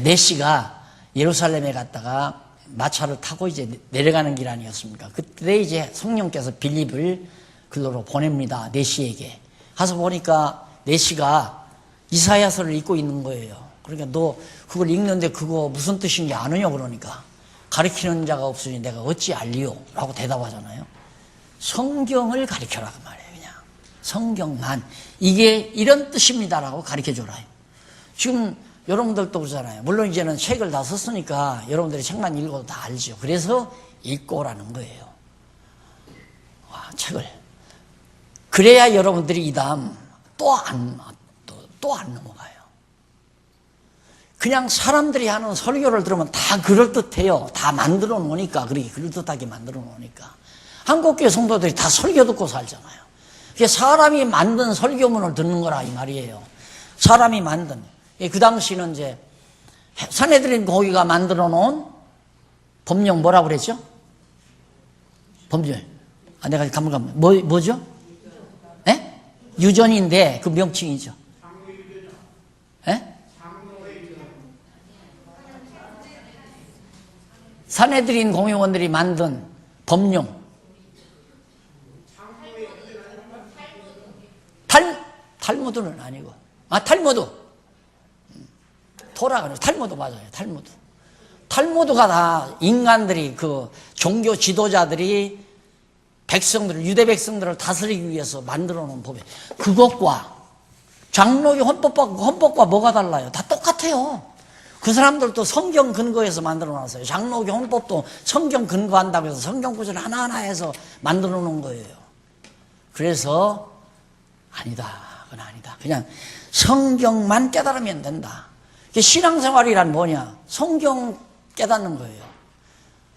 네시가 예루살렘에 갔다가 마차를 타고 이제 내려가는 길 아니었습니까? 그때 이제 성령께서 빌립을 글로로 보냅니다. 네시에게. 가서 보니까 네시가 이사야서를 읽고 있는 거예요. 그러니까 너 그걸 읽는데 그거 무슨 뜻인지 아느냐 그러니까 가르치는 자가 없으니 내가 어찌 알리요? 라고 대답하잖아요. 성경을 가르쳐라 그 말이에요. 그냥 성경만 이게 이런 뜻입니다라고 가르쳐줘라요. 지금 여러분들도 그러잖아요. 물론 이제는 책을 다 썼으니까 여러분들이 책만 읽어도 다 알죠. 그래서 읽고 오라는 거예요. 책을. 그래야 여러분들이 이 다음 또 안 넘어가요. 그냥 사람들이 하는 설교를 들으면 다 그럴듯해요. 다 만들어 놓으니까, 그렇게 그럴듯하게 만들어 놓으니까. 한국교회 성도들이 다 설교 듣고 살잖아요. 그게 사람이 만든 설교문을 듣는 거라 이 말이에요. 사람이 만든. 그 당시는 이제 산헤드린 고기가 만들어 놓은 법령 뭐라고 그랬죠? 법률. 내가 가물가물. 뭐죠? 예? 유전인데 그 명칭이죠. 예? 산헤드린 공회원들이 만든 법령. 탈무드는 아니고. 탈무드. 토라가 탈무드 맞아요. 탈무드가 다 인간들이 그 종교 지도자들이 백성들을, 유대 백성들을 다스리기 위해서 만들어 놓은 법이에요. 그것과 장로교 헌법과 뭐가 달라요? 다 똑같아요. 그 사람들도 성경 근거해서 만들어 놨어요. 장로교 헌법도 성경 근거한다고 해서 성경 구절 하나하나 해서 만들어 놓은 거예요. 그래서 아니다. 그건 아니다. 그냥 성경만 깨달으면 된다. 신앙생활이란 뭐냐? 성경 깨닫는 거예요.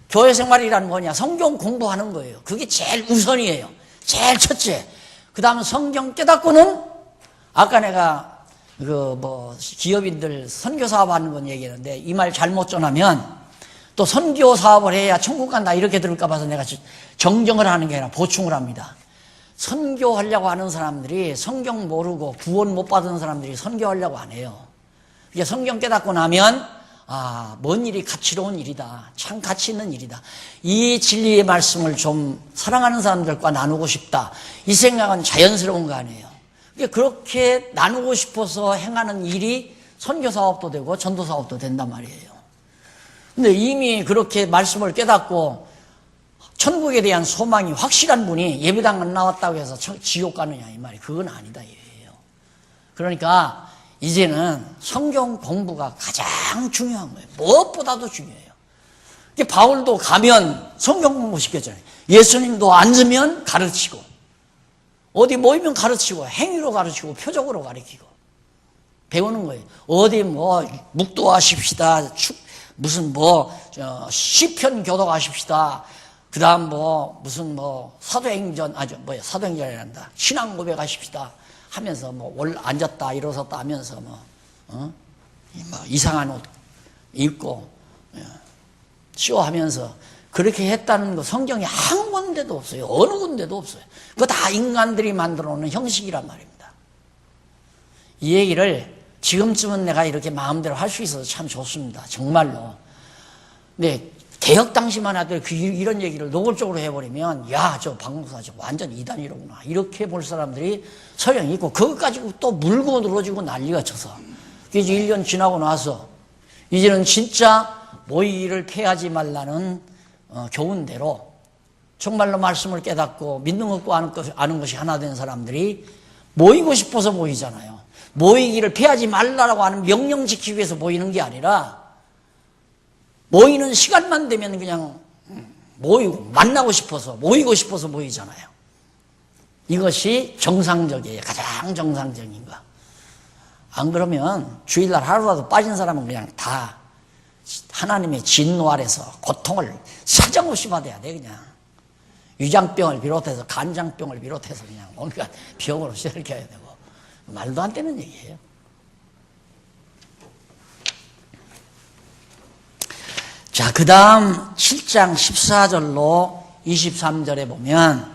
교회생활이란 뭐냐? 성경 공부하는 거예요. 그게 제일 우선이에요. 제일 첫째. 그 다음은 성경 깨닫고는 아까 내가 기업인들 선교 사업 하는 건 얘기했는데 이 말 잘못 전하면 또 선교 사업을 해야 천국 간다 이렇게 들을까 봐서 내가 정정을 하는 게 아니라 보충을 합니다. 선교하려고 하는 사람들이 성경 모르고 구원 못 받은 사람들이 선교하려고 안 해요. 이게 성경 깨닫고 나면 뭔 일이 가치로운 일이다. 참 가치 있는 일이다. 이 진리의 말씀을 좀 사랑하는 사람들과 나누고 싶다. 이 생각은 자연스러운 거 아니에요. 그렇게 나누고 싶어서 행하는 일이 선교 사업도 되고 전도 사업도 된단 말이에요. 근데 이미 그렇게 말씀을 깨닫고 천국에 대한 소망이 확실한 분이 예배당 안 나왔다고 해서 지옥 가느냐 이 말이 그건 아니다 이거예요. 그러니까 이제는 성경 공부가 가장 중요한 거예요. 무엇보다도 중요해요. 바울도 가면 성경 공부 시켰잖아요. 예수님도 앉으면 가르치고 어디 모이면 가르치고 행위로 가르치고 표적으로 가르치고 배우는 거예요. 어디 묵도하십시다. 시편 교독하십시다. 그 다음 사도행전이란다. 신앙 고백하십시다. 하면서 앉았다 일어섰다 하면서 이상한 옷 입고 쇼하면서 그렇게 했다는 거 성경에 한 군데도 없어요. 어느 군데도 없어요. 그거 다 인간들이 만들어 놓은 형식이란 말입니다. 이 얘기를 지금쯤은 내가 이렇게 마음대로 할 수 있어서 참 좋습니다. 정말로. 근데 개혁 당시만 하더라도 이런 얘기를 노골적으로 해버리면 저 박목사 저 완전 이단이로구나 이렇게 볼 사람들이 서양이 있고 그것 가지고 또 물고 늘어지고 난리가 쳐서 이제 1년 지나고 나서 이제는 진짜 모이기를 패하지 말라는 교훈대로 정말로 말씀을 깨닫고 믿는 것과 아는 것이 하나 된 사람들이 모이고 싶어서 모이잖아요. 모이기를 패하지 말라라고 하는 명령 지키기 위해서 모이는 게 아니라 모이는 시간만 되면 그냥 모이고 만나고 싶어서 모이고 싶어서 모이잖아요. 이것이 정상적이에요. 가장 정상적인 거. 안 그러면 주일날 하루라도 빠진 사람은 그냥 다 하나님의 진노 아래서 고통을 사정없이 받아야 돼. 그냥 위장병을 비롯해서 간장병을 비롯해서 그냥 온갖 병으로 시달려야 되고 말도 안 되는 얘기예요. 자, 그 다음 7장 14절로 23절에 보면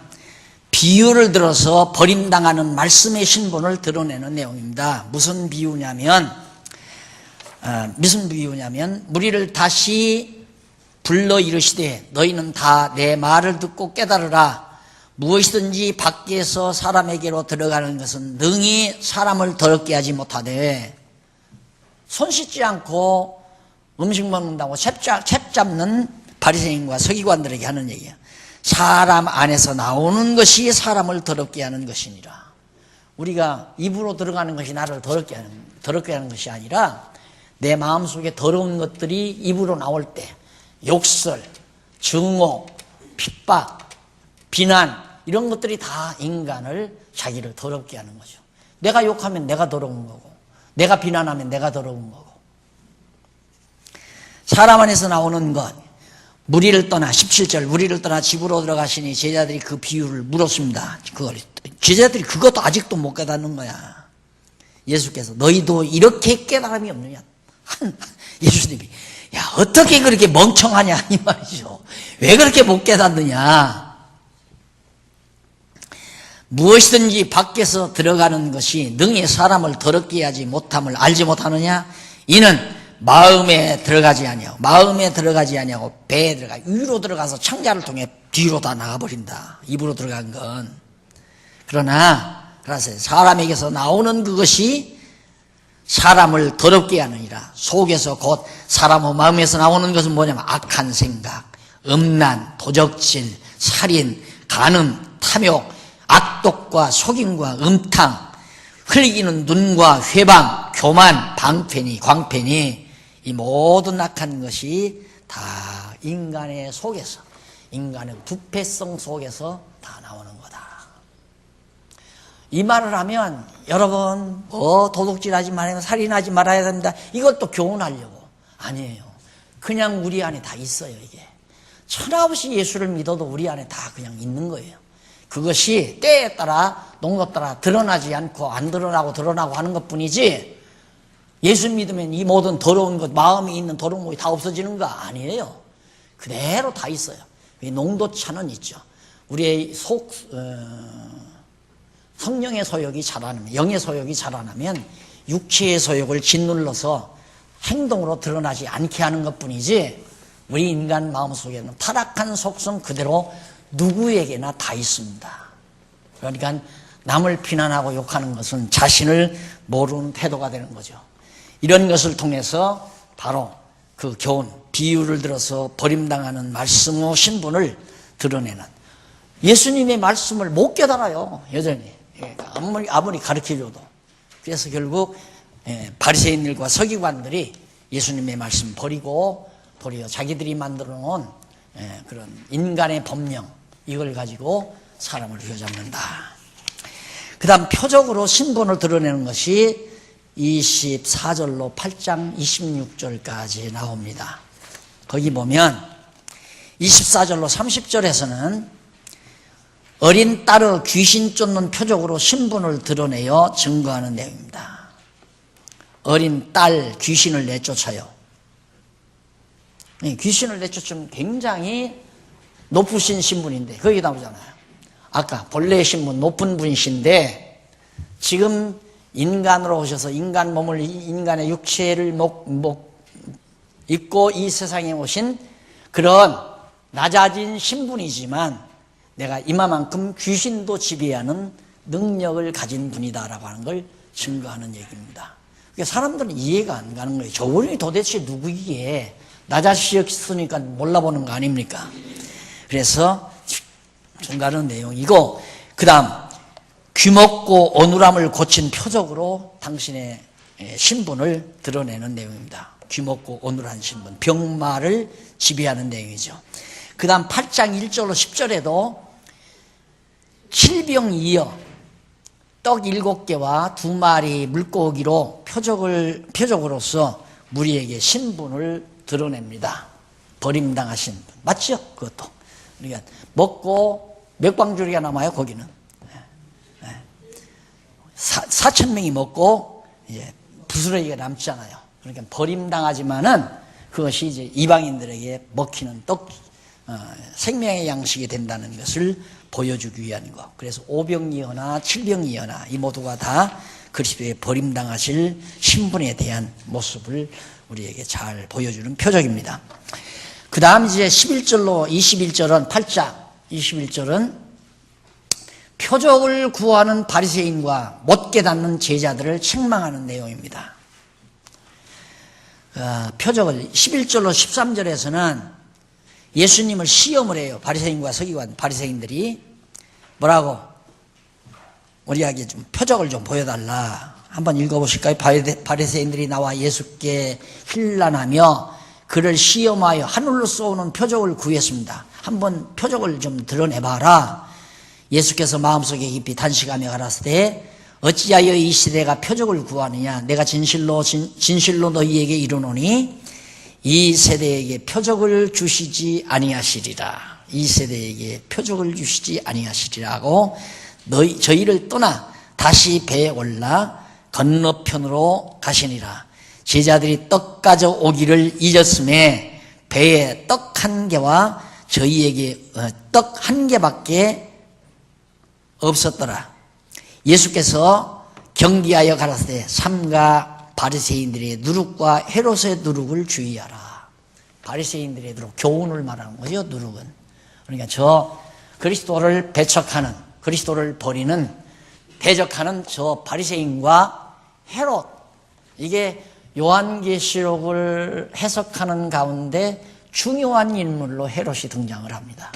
비유를 들어서 버림당하는 말씀의 신분을 드러내는 내용입니다. 무슨 비유냐면 무리를 다시 불러 이르시되 너희는 다 내 말을 듣고 깨달으라. 무엇이든지 밖에서 사람에게로 들어가는 것은 능히 사람을 더럽게 하지 못하되 손 씻지 않고 음식 먹는다고 책 잡는 바리새인과 서기관들에게 하는 얘기야. 사람 안에서 나오는 것이 사람을 더럽게 하는 것이니라. 우리가 입으로 들어가는 것이 나를 더럽게 하는 것이 아니라 내 마음속에 더러운 것들이 입으로 나올 때 욕설, 증오, 핍박, 비난 이런 것들이 다 인간을 자기를 더럽게 하는 거죠. 내가 욕하면 내가 더러운 거고 내가 비난하면 내가 더러운 거고. 사람 안에서 나오는 것, 무리를 떠나 17절 무리를 떠나 집으로 들어가시니 제자들이 그 비유를 물었습니다. 제자들이 그것도 아직도 못 깨닫는 거야. 예수께서 너희도 이렇게 깨달음이 없느냐. 예수님이 야 어떻게 그렇게 멍청하냐 이 말이죠. 왜 그렇게 못 깨닫느냐. 무엇이든지 밖에서 들어가는 것이 능히 사람을 더럽게 하지 못함을 알지 못하느냐. 이는 마음에 들어가지 아니하고 배에 들어가 위로 들어가서 창자를 통해 뒤로 다 나가버린다. 입으로 들어간 건. 그러나 사람에게서 나오는 그것이 사람을 더럽게 하느니라. 속에서 곧 사람의 마음에서 나오는 것은 뭐냐면 악한 생각, 음란, 도적질, 살인, 간음, 탐욕, 악독과 속임과 음탕, 흘리기는 눈과 회방, 교만, 방패니, 광패니 이 모든 악한 것이 다 인간의 속에서, 인간의 부패성 속에서 다 나오는 거다. 이 말을 하면 여러분 도둑질하지 말아야 살인하지 말아야 된다. 이것도 교훈하려고. 아니에요. 그냥 우리 안에 다 있어요. 이게 천하없이 예수를 믿어도 우리 안에 다 그냥 있는 거예요. 그것이 때에 따라 농도 따라 드러나지 않고 안 드러나고 드러나고 하는 것뿐이지 예수 믿으면 이 모든 더러운 것, 마음에 있는 더러운 것이 다 없어지는 거 아니에요. 그대로 다 있어요. 농도차는 있죠. 우리의 성령의 소욕이 자라나면, 영의 소욕이 자라나면 육체의 소욕을 짓눌러서 행동으로 드러나지 않게 하는 것뿐이지 우리 인간 마음속에는 타락한 속성 그대로 누구에게나 다 있습니다. 그러니까 남을 비난하고 욕하는 것은 자신을 모르는 태도가 되는 거죠. 이런 것을 통해서 바로 그 교훈, 비유를 들어서 버림당하는 말씀의 신분을 드러내는, 예수님의 말씀을 못 깨달아요. 여전히 아무리 가르쳐줘도. 그래서 결국 바리새인들과 서기관들이 예수님의 말씀 버리고 도리어 자기들이 만들어 놓은 그런 인간의 법령, 이걸 가지고 사람을 휘어잡는다. 그 다음 표적으로 신분을 드러내는 것이 24절로 8장 26절까지 나옵니다. 거기 보면 24절로 30절에서는 어린 딸의 귀신 쫓는 표적으로 신분을 드러내어 증거하는 내용입니다. 어린 딸 귀신을 내쫓아요. 귀신을 내쫓으면 굉장히 높으신 신분인데 거기 나오잖아요. 아까 본래 신분 높은 분이신데 지금 인간으로 오셔서 인간 몸을, 인간의 육체를 입고 이 세상에 오신 그런 낮아진 신분이지만 내가 이만큼 귀신도 지배하는 능력을 가진 분이다라고 하는 걸 증거하는 얘기입니다. 그러니까 사람들은 이해가 안 가는 거예요. 저분이 도대체 누구이기에 낮아지셨으니까 몰라보는 거 아닙니까? 그래서 증거하는 내용이고, 그 다음 귀먹고 어눌함을 고친 표적으로 당신의 신분을 드러내는 내용입니다. 귀먹고 어눌한 신분, 병마를 지배하는 내용이죠. 그 다음 8장 1절로 10절에도 7병2여 떡 7개와 2마리 물고기로 표적으로서 무리에게 신분을 드러냅니다. 버림당하신 분. 맞죠? 그것도. 그러니까 먹고 몇 광주리가 남아요, 거기는. 4,000명이 먹고 이제 부스러기가 남잖아요. 그러니까 버림당하지만은 그것이 이제 이방인들에게 먹히는 생명의 양식이 된다는 것을 보여주기 위한 것. 그래서 5병이거나 7병이거나 이 모두가 다 그리스도의 버림당하실 신분에 대한 모습을 우리에게 잘 보여주는 표적입니다. 그 다음 이제 11절로 21절은 8장 21절은 표적을 구하는 바리새인과 못 깨닫는 제자들을 책망하는 내용입니다. 표적을 11절로 13절에서는 예수님을 시험을 해요. 바리새인과 서기관, 바리새인들이 뭐라고? 우리에게 좀 표적을 좀 보여달라. 한번 읽어보실까요? 바리새인들이 나와 예수께 힐난하며 그를 시험하여 하늘로 쏘는 표적을 구했습니다. 한번 표적을 좀 드러내봐라. 예수께서 마음속에 깊이 단식하며 가라사대 어찌하여 이 시대가 표적을 구하느냐? 내가 진실로 너희에게 이르노니 이 세대에게 표적을 주시지 아니하시리라. 이 세대에게 표적을 주시지 아니하시리라고 저희를 떠나 다시 배에 올라 건너편으로 가시니라. 제자들이 떡 가져오기를 잊었음에 배에 떡 한 개와 저희에게 떡 한 개밖에 없었더라. 예수께서 경기하여 가라사대 삼가 바리새인들의 누룩과 헤롯의 누룩을 주의하라. 바리새인들의 누룩, 교훈을 말하는 거죠. 누룩은. 그러니까 저 그리스도를 배척하는, 그리스도를 버리는, 대적하는 저 바리새인과 헤롯, 이게 요한계시록을 해석하는 가운데 중요한 인물로 헤롯이 등장을 합니다.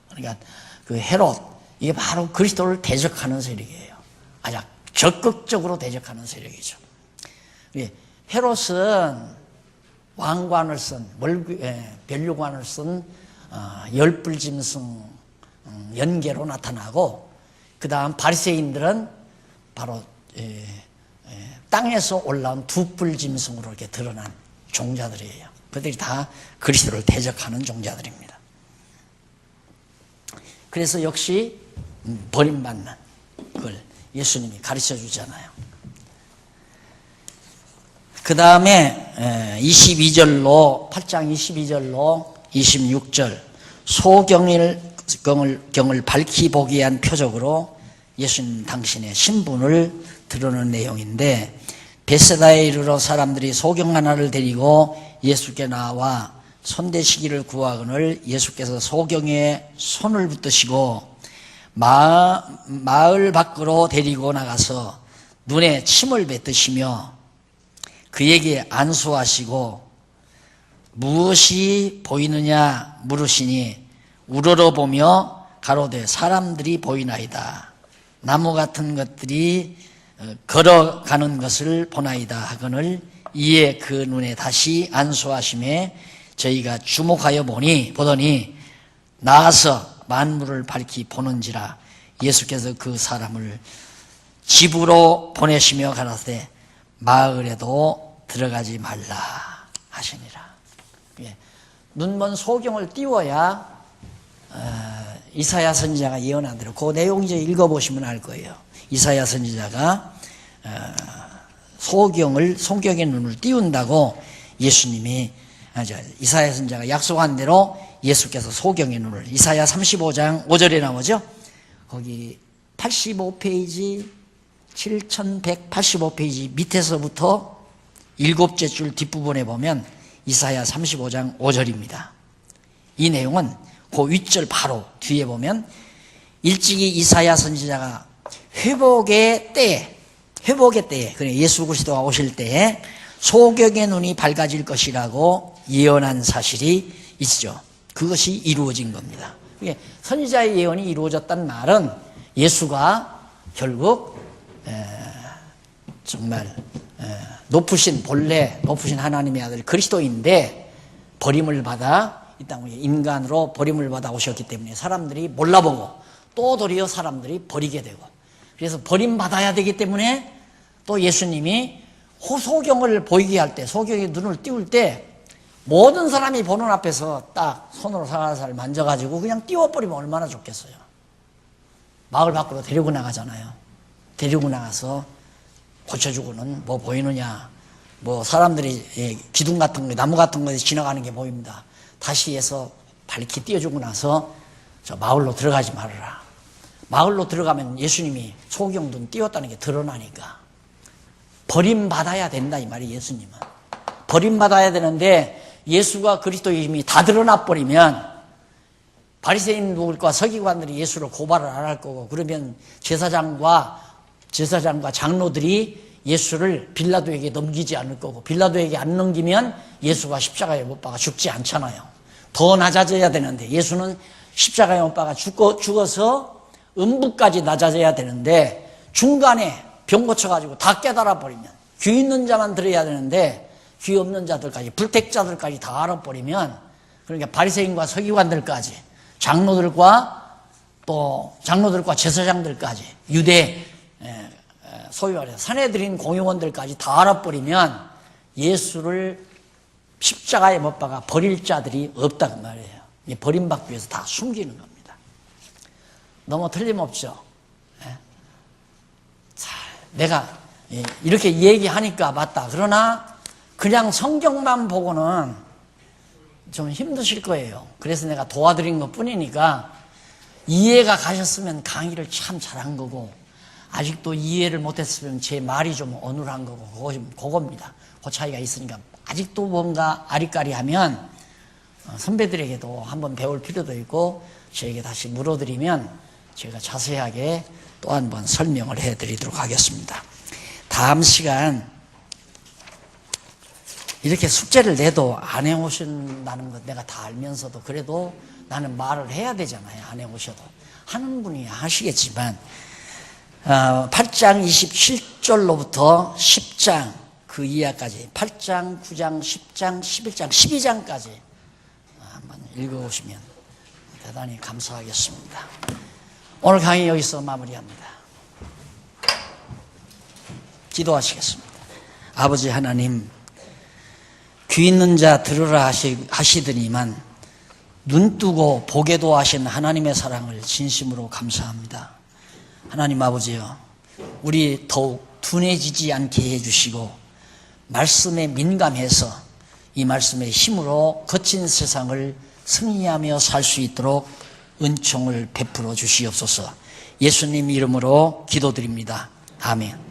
그러니까 그 헤롯, 이게 바로 그리스도를 대적하는 세력이에요. 아주 적극적으로 대적하는 세력이죠. 헤롯은 왕관을 쓴, 벨류관을 쓴 열불짐승 연계로 나타나고, 그 다음 바리새인들은 바로 땅에서 올라온 두뿔짐승으로 이렇게 드러난 종자들이에요. 그들이 다 그리스도를 대적하는 종자들입니다. 그래서 역시 버림받는 걸 예수님이 가르쳐 주잖아요. 그 다음에 22절로 8장 22절로 26절 소경을 밝히 보기 위한 표적으로 예수님 당신의 신분을 드러내는 내용인데, 베세다에 이르러 사람들이 소경 하나를 데리고 예수께 나와 손대시기를 구하거늘 예수께서 소경에 손을 붙드시고 마을 밖으로 데리고 나가서 눈에 침을 뱉으시며 그에게 안수하시고 무엇이 보이느냐 물으시니 우러러보며 가로되 사람들이 보이나이다. 나무 같은 것들이 걸어가는 것을 보나이다 하거늘 이에 그 눈에 다시 안수하심에 저희가 주목하여 보더니 나아서 만물을 밝히 보는지라. 예수께서 그 사람을 집으로 보내시며 가라사대 마을에도 들어가지 말라 하시니라. 눈먼 소경을 띄워야 이사야 선지자가 예언한 대로, 그 내용 이제 읽어보시면 알 거예요. 이사야 선지자가 소경의 눈을 띄운다고 예수님이, 이사야 선지자가 약속한 대로 예수께서 소경의 눈을, 이사야 35장 5절에 나오죠. 거기 85페이지 7185페이지 밑에서부터 7째 줄 뒷부분에 보면 이사야 35장 5절입니다. 이 내용은 그 윗절 바로 뒤에 보면 일찍이 이사야 선지자가 회복의 때에, 그래 예수 그리스도가 오실 때에 소경의 눈이 밝아질 것이라고 예언한 사실이 있죠. 그것이 이루어진 겁니다. 선지자의 예언이 이루어졌단 말은 예수가 결국 정말 높으신 하나님의 아들 그리스도인데 버림을 받아 이 땅에 인간으로 버림을 받아 오셨기 때문에 사람들이 몰라보고 또 도리어 사람들이 버리게 되고, 그래서 버림받아야 되기 때문에 또 예수님이 소경을 보이게 할 때, 소경의 눈을 띄울 때 모든 사람이 보는 앞에서 딱 손으로 살살 만져가지고 그냥 띄워버리면 얼마나 좋겠어요. 마을 밖으로 데리고 나가잖아요. 데리고 나가서 고쳐주고는 뭐 보이느냐, 뭐 사람들이 기둥 같은 거, 나무 같은 거에 지나가는 게 보입니다. 다시 해서 밝히 띄워주고 나서 저 마을로 들어가지 말아라. 마을로 들어가면 예수님이 소경 눈 띄웠다는 게 드러나니까 버림받아야 된다 이 말이. 예수님은 버림받아야 되는데 예수가 그리스도의 힘이 다 드러나 버리면 바리새인들과 서기관들이 예수를 고발을 안 할 거고, 그러면 제사장과 장로들이 예수를 빌라도에게 넘기지 않을 거고, 빌라도에게 안 넘기면 예수가 십자가에 못 박아 죽지 않잖아요. 더 낮아져야 되는데, 예수는 십자가에 못 박아 죽어서 음부까지 낮아져야 되는데, 중간에 병 고쳐가지고 다 깨달아 버리면, 귀 있는 자만 들어야 되는데 귀 없는 자들까지, 불택자들까지 다 알아버리면, 그러니까 바리새인과 서기관들까지, 장로들과 제사장들까지, 유대 소위 말해서 사내들인 공용원들까지 다 알아버리면 예수를 십자가에 못 박아 버릴 자들이 없다는 말이에요. 버림받기 위해서 다 숨기는 겁니다. 너무 틀림없죠. 자, 내가 이렇게 얘기하니까 맞다. 그러나 그냥 성경만 보고는 좀 힘드실 거예요. 그래서 내가 도와드린 것 뿐이니까, 이해가 가셨으면 강의를 참 잘한 거고, 아직도 이해를 못했으면 제 말이 좀 어눌한 거고, 그겁니다. 그 차이가 있으니까 아직도 뭔가 아리까리하면 선배들에게도 한번 배울 필요도 있고, 저에게 다시 물어드리면 제가 자세하게 또 한 번 설명을 해드리도록 하겠습니다. 다음 시간 이렇게 숙제를 내도 안 해오신다는 것 내가 다 알면서도, 그래도 나는 말을 해야 되잖아요. 안 해오셔도. 하는 분이 하시겠지만, 8장 27절로부터 10장 그 이하까지, 8장, 9장, 10장, 11장, 12장까지 한번 읽어보시면 대단히 감사하겠습니다. 오늘 강의 여기서 마무리합니다. 기도하시겠습니다. 아버지 하나님, 귀 있는 자 들으라 하시더니만 눈 뜨고 보게도 하신 하나님의 사랑을 진심으로 감사합니다. 하나님 아버지요, 우리 더욱 둔해지지 않게 해주시고 말씀에 민감해서 이 말씀의 힘으로 거친 세상을 승리하며 살 수 있도록 은총을 베풀어 주시옵소서. 예수님 이름으로 기도드립니다. 아멘.